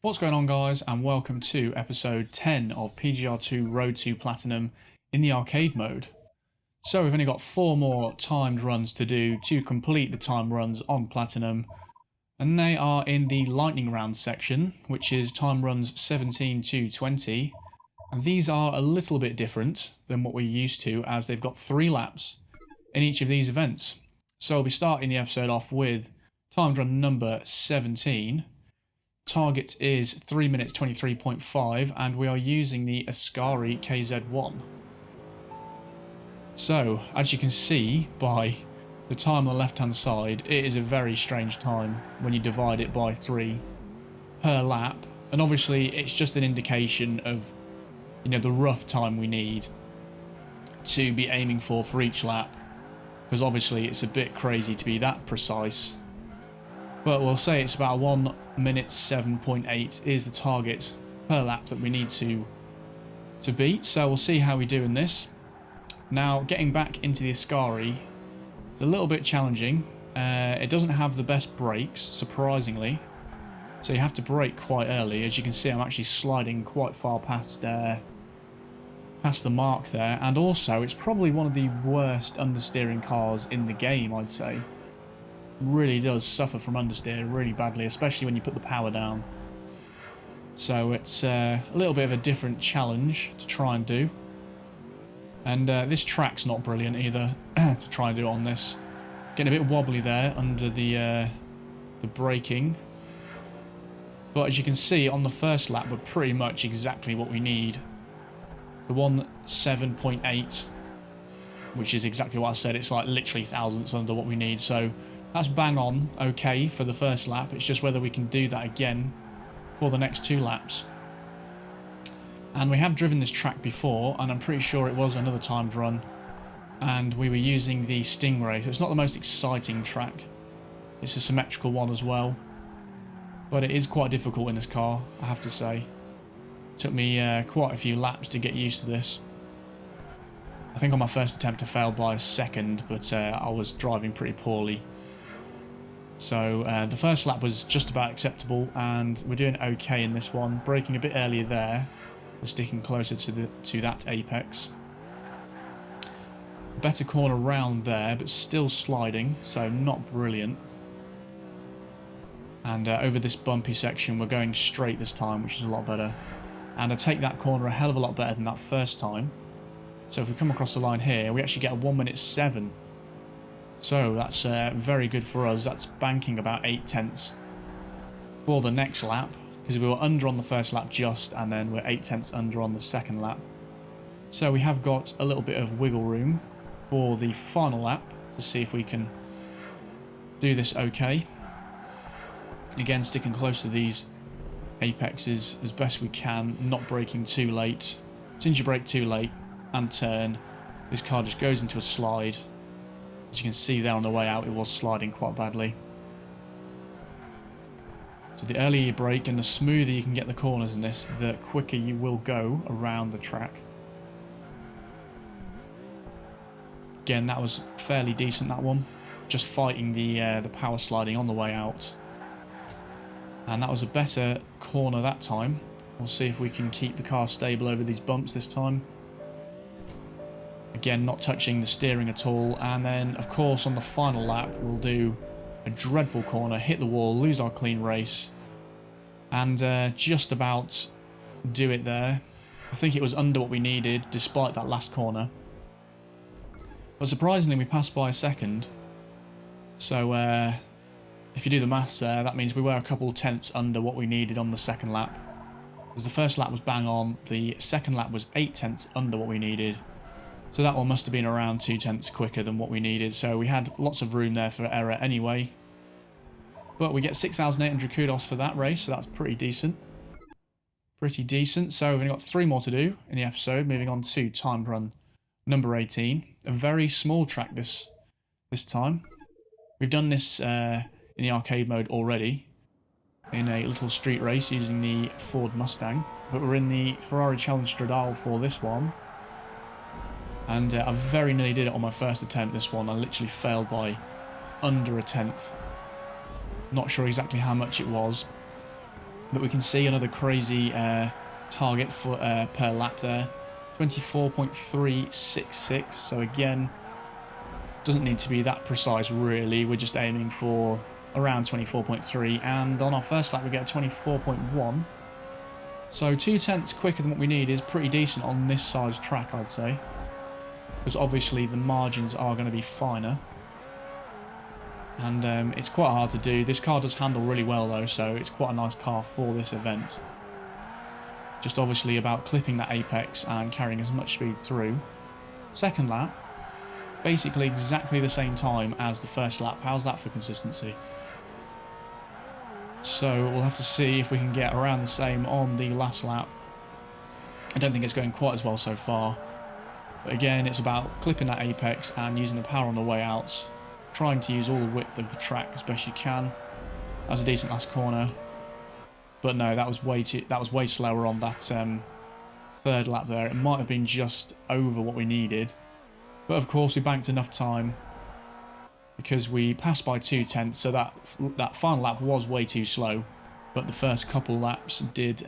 What's going on, guys, and welcome to episode 10 of PGR2 Road to Platinum in the arcade mode. So we've only got 4 more timed runs to do to complete the time runs on Platinum, and they are in the lightning round section, which is time runs 17 to 20, and these are a little bit different than what we're used to, as they've got 3 laps in each of these events. So we'll be starting the episode off with timed run number 17. Target is 3 minutes 23.5, and we are using the Ascari KZ1. So, as you can see by the time on the left hand side, it is a very strange time when you divide it by 3 per lap, and obviously it's just an indication of, you know, the rough time we need to be aiming for each lap, because obviously it's a bit crazy to be that precise. But we'll say it's about 1 minute 7.8 is the target per lap that we need to beat. So we'll see how we do in this. Now, getting back into the Ascari is a little bit challenging. It doesn't have the best brakes, surprisingly. So you have to brake quite early. As you can see, I'm actually sliding quite far past the mark there. And also, it's probably one of the worst understeering cars in the game, I'd say. Really does suffer from understeer really badly, especially when you put the power down. So it's a little bit of a different challenge to try and do. And this track's not brilliant either to try and do it on this. Getting a bit wobbly there under the braking. But as you can see, on the first lap, we're pretty much exactly what we need. The 1.7.8, which is exactly what I said. It's like literally thousandths under what we need. So that's bang on okay for the first lap. It's just whether we can do that again for the next 2 laps. And we have driven this track before, and I'm pretty sure it was another timed run, and we were using the Stingray. So it's not the most exciting track. It's a symmetrical one as well, but it is quite difficult in this car, I have to say. Took me quite a few laps to get used to this. I think on my first attempt I failed by a second, but I was driving pretty poorly. So the first lap was just about acceptable, and we're doing okay in this one. Braking a bit earlier there, sticking closer to that apex. Better corner round there, but still sliding, so not brilliant. And over this bumpy section, we're going straight this time, which is a lot better. And I take that corner a hell of a lot better than that first time. So if we come across the line here, we actually get a 1 minute 7. So that's very good for us. That's banking about 8/10 for the next lap, because we were under on the first lap just, and then we're 8/10 under on the second lap. So we have got a little bit of wiggle room for the final lap to see if we can do this okay. Again, sticking close to these apexes as best we can, not braking too late. As soon as you brake too late and turn, this car just goes into a slide. As you can see there on the way out, it was sliding quite badly. So the earlier you brake and the smoother you can get the corners in this, the quicker you will go around the track. Again, that was fairly decent, that one. Just fighting the power sliding on the way out. And that was a better corner that time. We'll see if we can keep the car stable over these bumps this time. Again, not touching the steering at all. And then, of course, on the final lap, we'll do a dreadful corner, hit the wall, lose our clean race, and just about do it there. I think it was under what we needed, despite that last corner. But surprisingly, we passed by a second. So, if you do the maths there, that means we were a couple of tenths under what we needed on the second lap. Because the first lap was bang on, the second lap was 8/10 under what we needed. So that one must have been around 2/10 quicker than what we needed. So we had lots of room there for error anyway. But we get 6,800 kudos for that race, so that's pretty decent. Pretty decent. So we've only got 3 more to do in the episode. Moving on to timed run number 18. A very small track this time. We've done this in the arcade mode already, in a little street race using the Ford Mustang. But we're in the Ferrari Challenge Stradale for this one. And I very nearly did it on my first attempt, this one. I literally failed by under a tenth. Not sure exactly how much it was. But we can see another crazy target for per lap there. 24.366. So again, doesn't need to be that precise really. We're just aiming for around 24.3. And on our first lap we get a 24.1. So 0.2 quicker than what we need is pretty decent on this size track, I'd say. Because obviously the margins are going to be finer. And it's quite hard to do. This car does handle really well though, so it's quite a nice car for this event. Just obviously about clipping that apex and carrying as much speed through. Second lap, basically exactly the same time as the first lap. How's that for consistency? So we'll have to see if we can get around the same on the last lap. I don't think it's going quite as well so far. But again, it's about clipping that apex and using the power on the way out. Trying to use all the width of the track as best you can. That was a decent last corner. But no, that was way slower on that third lap there. It might have been just over what we needed. But of course we banked enough time because we passed by 0.2, so that final lap was way too slow. But the first couple laps did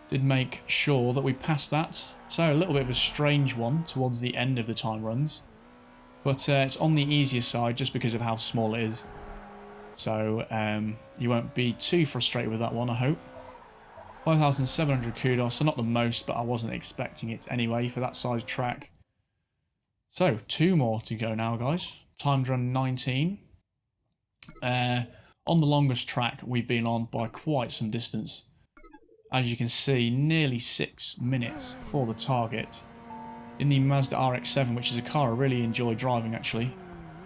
make sure that we passed that. So a little bit of a strange one towards the end of the time runs. But it's on the easier side just because of how small it is. So you won't be too frustrated with that one, I hope. 5,700 kudos, so not the most, but I wasn't expecting it anyway for that size track. So 2 more to go now, guys. Timed run 19. On the longest track we've been on by quite some distance. As you can see, nearly 6 minutes for the target. In the Mazda RX-7, which is a car I really enjoy driving actually,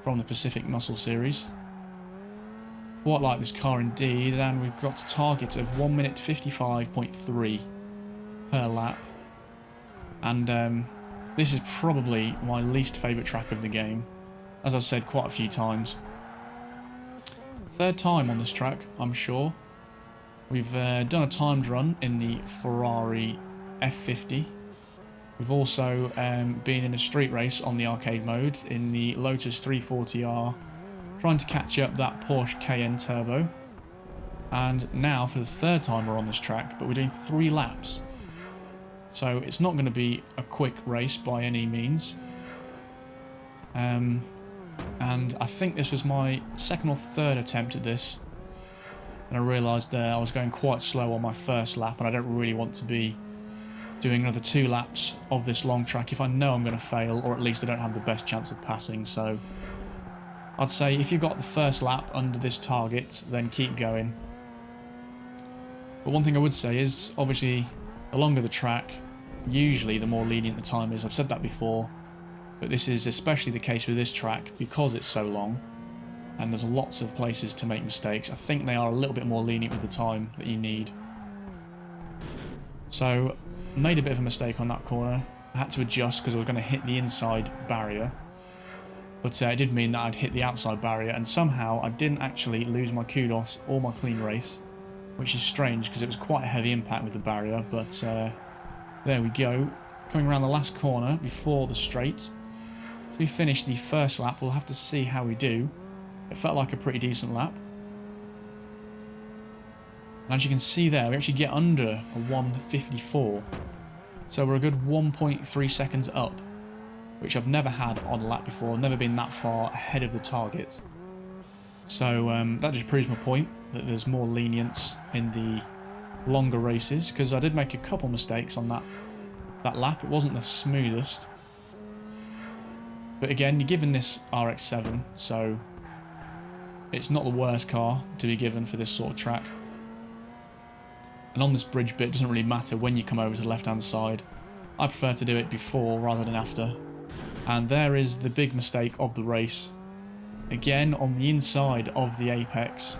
from the Pacific Muscle series. Quite like this car indeed, and we've got a target of 1 minute 55.3 per lap. And this is probably my least favourite track of the game, as I've said quite a few times. Third time on this track, I'm sure. We've done a timed run in the Ferrari F50. We've also been in a street race on the arcade mode in the Lotus 340R, trying to catch up that Porsche Cayenne Turbo. And now for the third time we're on this track, but we're doing 3 laps. So it's not going to be a quick race by any means. And I think this was my second or third attempt at this. And I realised I was going quite slow on my first lap, and I don't really want to be doing another 2 laps of this long track if I know I'm going to fail, or at least I don't have the best chance of passing. So I'd say if you've got the first lap under this target, then keep going. But one thing I would say is, obviously, the longer the track, usually the more lenient the time is. I've said that before, but this is especially the case with this track because it's so long and there's lots of places to make mistakes. I think they are a little bit more lenient with the time that you need. So made a bit of a mistake on that corner. I had to adjust because I was going to hit the inside barrier, but it did mean that I'd hit the outside barrier, and somehow I didn't actually lose my kudos or my clean race, which is strange because it was quite a heavy impact with the barrier. But there we go, coming around the last corner before the straight. So we finished the first lap. We'll have to see how we do. It felt like a pretty decent lap. And as you can see there, we actually get under a 1:54. So we're a good 1.3 seconds up, which I've never had on a lap before, never been that far ahead of the target. So that just proves my point, that there's more lenience in the longer races, because I did make a couple mistakes on that lap. It wasn't the smoothest. But again, you're given this RX-7, so it's not the worst car to be given for this sort of track. And on this bridge bit, it doesn't really matter when you come over to the left-hand side. I prefer to do it before rather than after. And there is the big mistake of the race. Again, on the inside of the apex,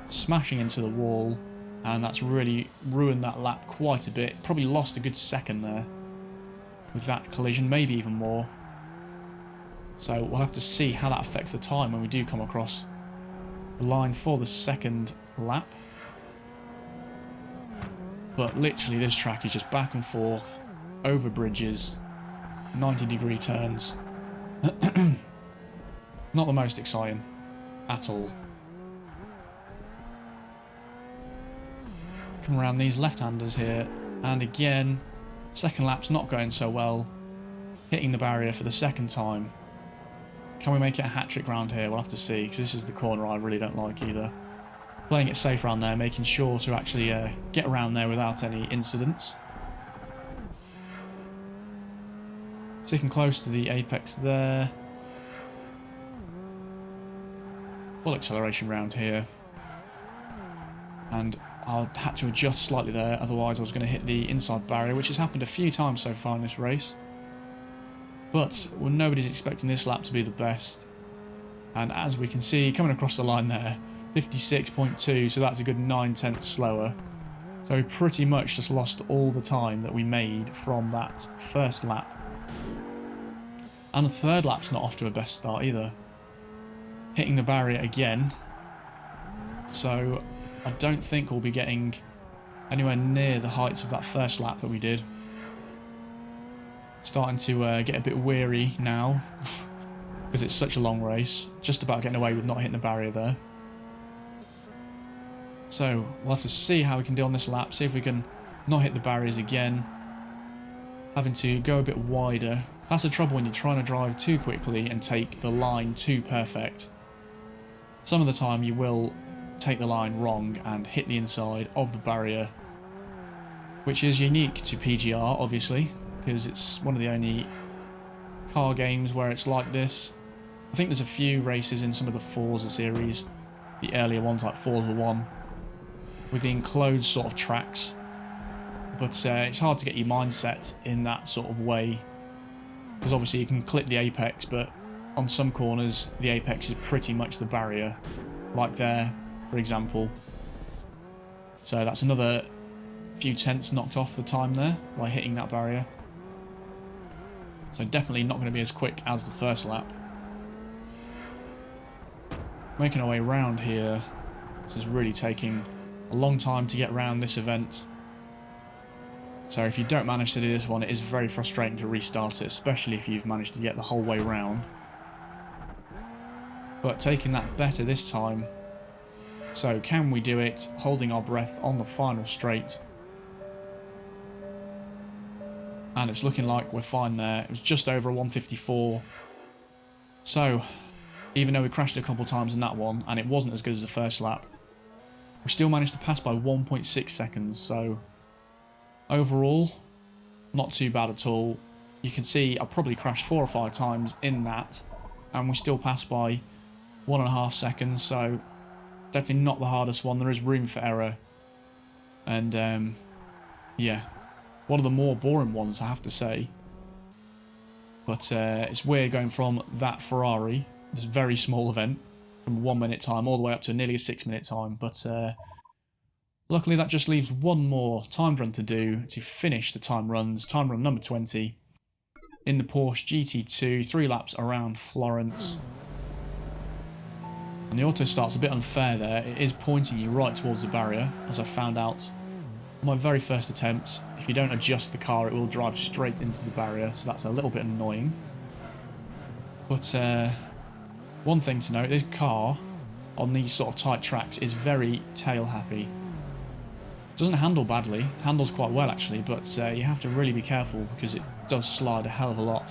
smashing into the wall, and that's really ruined that lap quite a bit. Probably lost a good second there with that collision, maybe even more. So we'll have to see how that affects the time when we do come across the line for the second lap. But literally this track is just back and forth, over bridges, 90-degree turns. Not the most exciting at all. working around these left-handers here, and again, second lap's not going so well, hitting the barrier for the second time. Can we make it a hat-trick round here? We'll have to see, because this is the corner I really don't like either. Playing it safe around there, making sure to actually get around there without any incidents. Sticking close to the apex there. Full acceleration round here. And I had to adjust slightly there, otherwise I was going to hit the inside barrier, which has happened a few times so far in this race. But well, nobody's expecting this lap to be the best. And as we can see, coming across the line there, 56.2, so that's a good 9/10 slower. So we pretty much just lost all the time that we made from that first lap. And the third lap's not off to a best start either. Hitting the barrier again. So I don't think we'll be getting anywhere near the heights of that first lap that we did. Starting to get a bit weary now because it's such a long race. Just about getting away with not hitting the barrier there. So we'll have to see how we can do on this lap. See if we can not hit the barriers again. Having to go a bit wider. That's the trouble when you're trying to drive too quickly and take the line too perfect. Some of the time you will take the line wrong and hit the inside of the barrier, which is unique to PGR obviously, because it's one of the only car games where it's like this. I think there's a few races in some of the Forza series, the earlier ones like Forza 1, with the enclosed sort of tracks, but it's hard to get your mindset in that sort of way, because obviously you can clip the apex, but on some corners the apex is pretty much the barrier, like there for example. So that's another few tenths knocked off the time there by hitting that barrier. So definitely not going to be as quick as the first lap. Making our way around here. This is really taking a long time to get around this event. So if you don't manage to do this one, it is very frustrating to restart it, especially if you've managed to get the whole way round. But taking that better this time. So can we do it, holding our breath on the final straight? And it's looking like we're fine there. It was just over a 154. So, even though we crashed a couple times in that one, and it wasn't as good as the first lap, we still managed to pass by 1.6 seconds. So, overall, not too bad at all. You can see I probably crashed 4 or 5 times in that, and we still passed by 1.5 seconds. So, definitely not the hardest one. There is room for error. And, yeah. One of the more boring ones, I have to say. But it's weird going from that Ferrari, this very small event, from a 1 minute time all the way up to nearly a 6 minute time. But luckily that just leaves one more time run to do to finish the time runs. Time run number 20 in the Porsche GT2, 3 laps around Florence. And the auto start's a bit unfair there. It is pointing you right towards the barrier, as I found out on my very first attempt. If you don't adjust the car, it will drive straight into the barrier, so that's a little bit annoying. But one thing to note, this car on these sort of tight tracks is very tail happy. Doesn't handle badly, handles quite well actually, but you have to really be careful because it does slide a hell of a lot,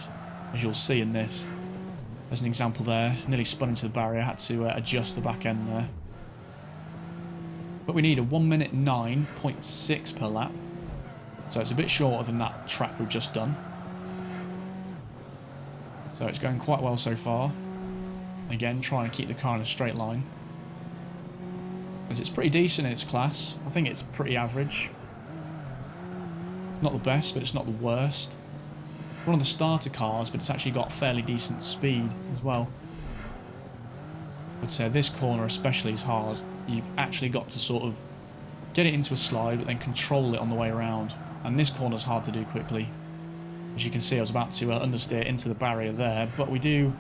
as you'll see in this. There's an example there, nearly spun into the barrier, had to adjust the back end there. But we need a 1 minute 9.6 per lap. So it's a bit shorter than that track we've just done. So it's going quite well so far. Again, trying to keep the car in a straight line. As it's pretty decent in its class. I think it's pretty average. Not the best, but it's not the worst. One of the starter cars, but it's actually got fairly decent speed as well. But this corner especially is hard. You've actually got to sort of get it into a slide, but then control it on the way around. And this corner's hard to do quickly. As you can see, I was about to understeer into the barrier there, but we do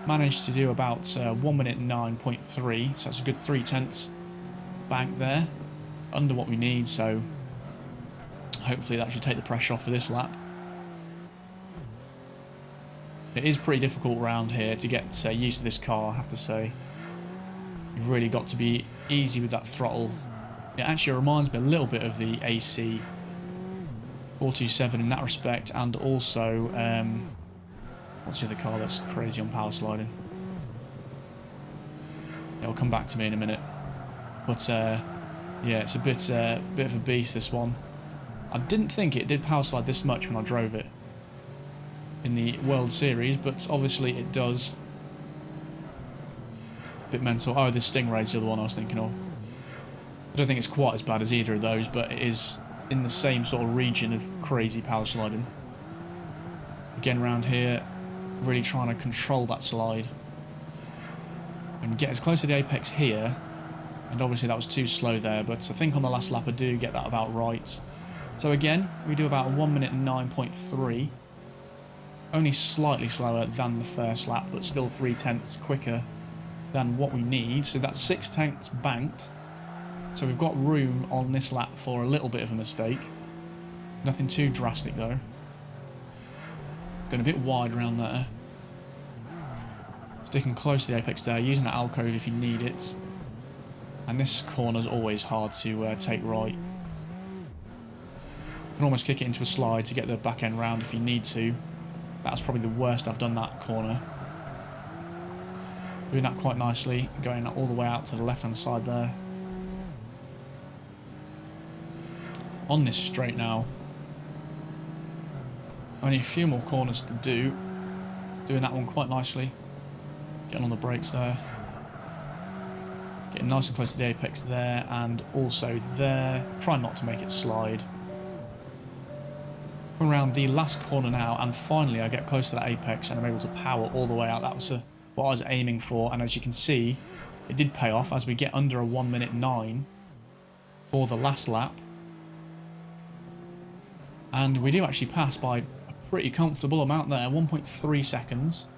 manage to do about 1 minute 9.3, so that's a good 3/10 bank there, under what we need, so hopefully that should take the pressure off for this lap. It is pretty difficult around here to get used to this car, I have to say. You've really got to be easy with that throttle It actually reminds me a little bit of the AC 427 in that respect, and also, what's the other car that's crazy on power sliding? It'll come back to me in a minute. But, yeah, it's a bit of a beast, this one. I didn't think it did power slide this much when I drove it in the World Series, but obviously it does. Bit mental. Oh, the Stingray's the other one I was thinking of. I don't think it's quite as bad as either of those, but it is in the same sort of region of crazy power sliding. Again, around here, really trying to control that slide and get as close to the apex here. And obviously that was too slow there, but I think on the last lap I do get that about right. So again, we do about 1 minute and 9.3. Only slightly slower than the first lap, but still 0.3 quicker than what we need. So that's 0.6 banked. So we've got room on this lap for a little bit of a mistake. Nothing too drastic though. Going a bit wide around there. Sticking close to the apex there, using that alcove if you need it. And this corner's always hard to take right. You can almost kick it into a slide to get the back end round if you need to. That's probably the worst I've done that corner. Doing that quite nicely, going all the way out to the left hand side there. On this straight now. Only a few more corners to do. Doing that one quite nicely. Getting on the brakes there. Getting nice and close to the apex there, and also there. Trying not to make it slide. Around the last corner now, and finally I get close to that apex and I'm able to power all the way out. That was what I was aiming for, and as you can see, it did pay off as we get under a 1 minute 9 for the last lap. And we do actually pass by a pretty comfortable amount there, 1.3 seconds.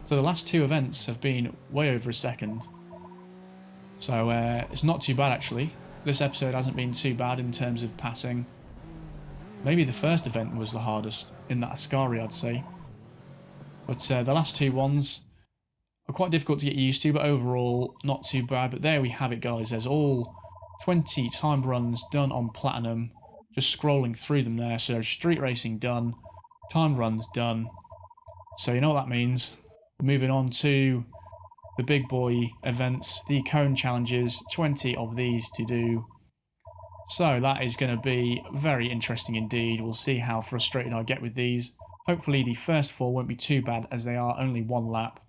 So the last two events have been way over a second. So it's not too bad actually. This episode hasn't been too bad in terms of passing. Maybe the first event was the hardest in that Ascari, I'd say. But the last two ones are quite difficult to get used to, but overall not too bad. But there we have it, guys. There's all 20 timed runs done on Platinum. Just scrolling through them there. So street racing done, timed runs done. So you know what that means. We're moving on to the big boy events, the cone challenges, 20 of these to do. So that is going to be very interesting indeed. We'll see how frustrated I get with these. Hopefully the first four won't be too bad as they are only one lap.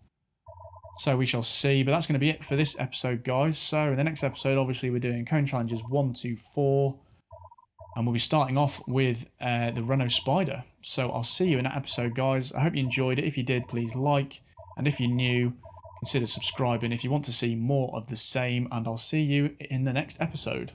So we shall see. But that's going to be it for this episode, guys. So in the next episode, obviously we're doing cone challenges 1 to 4. And we'll be starting off with the Renault Spider. So I'll see you in that episode, guys. I hope you enjoyed it. If you did, please like. And if you're new, consider subscribing if you want to see more of the same. And I'll see you in the next episode.